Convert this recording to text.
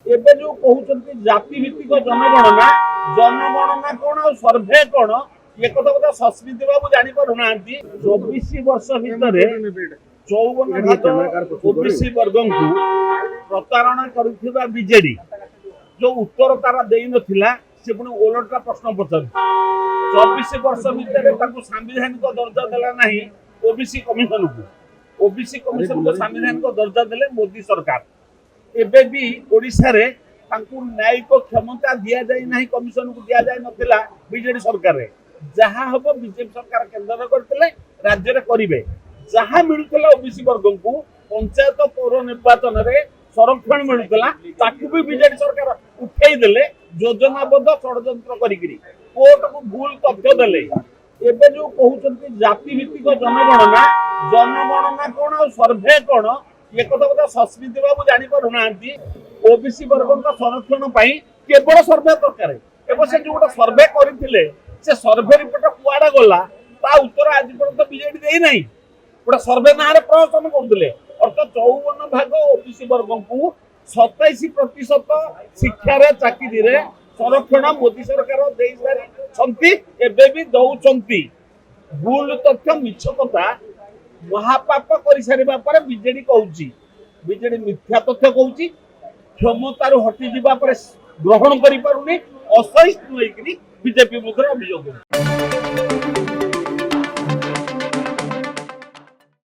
ଏବେ ଯୋଉ କହୁଛନ୍ତି ଜାତି ଭିତ୍ତିକ ଜନଗଣନା ଜନଗଣନା କଣ ଆଉ ସର୍ଭେ କଣ ଏ କଥା ସସ୍ମିତ ବାବୁ ଜାଣି ପାରୁନାହାନ୍ତି। 24 ବର୍ଷ ଭିତରେ 54 ଭାଗ ଓବିସି ବର୍ଗଙ୍କୁ ପ୍ରତାରଣା କରିଥିବା ବିଜେଡି ଯୋଉ ଉତ୍ତର ତାରା ଦେଇ ନଥିଲା ସେ ପୁଣି ଓଲଟା ପ୍ରଶ୍ନ ପଚାରୁଛି। 24 ବର୍ଷ ଭିତରେ ତାକୁ ସାମ୍ବିଧାନିକ ଦର୍ଜା ଦେଲା ନାହିଁ ओबीसी कमिशन को। ओबीसी कमिशन को संविधानिक दर्जा देले मोदी सरकार। एबे भी ओडिशा रे तांकु न्यायिक क्षमता दिया जाय नाही, कमिशन को दिया जाय नथिला बीजेडी सरकार रे। जहा हबो बीजेपी सरकार केंद्र करथिले राज्य रे करिवे। जहा मिलुतला ओबीसी वर्ग को पंचायत पौर निर्वाचन रे संरक्षण मिलुतला ताकु भी बीजेडी सरकार उठेई देले योजनाबद्ध षडयंत्र करिकरी कोर्ट को भूल तथ्य देले। एबे जो कहउछन्ती जाति भित्तिक जनगणना जनगणना कोन आ सर्वे कोन ये কথা सस्मित बाबू जानि पारुनांती। ओबीसी वर्गक संरक्षण पई केवल सर्वे दरकार। एबे से जो गोटा सर्वे करिथिले से सर्वे रिपोर्ट कुआडा गला ता उत्तर आज पर्यंत बीजेडी देई नाही। गोटा सर्वे नारे प्रश्न करथिले अर्थात 54 भाग ओबीसी वर्गक 27% शिक्षा रे चाकरी रे संरक्षण मोदी सरकार देई सारी छंती एबे भी दउछंती। भूल तथ्य मिछ कथा महापाप करि सारिबा पर बीजेडी कहउची बीजेडी मिथ्या तथ्य कहउची क्षमतारु हटि जिबा पर ग्रहण करि पारुनी असहिष्णु होइकरी बीजेपी मुखर अभियोग।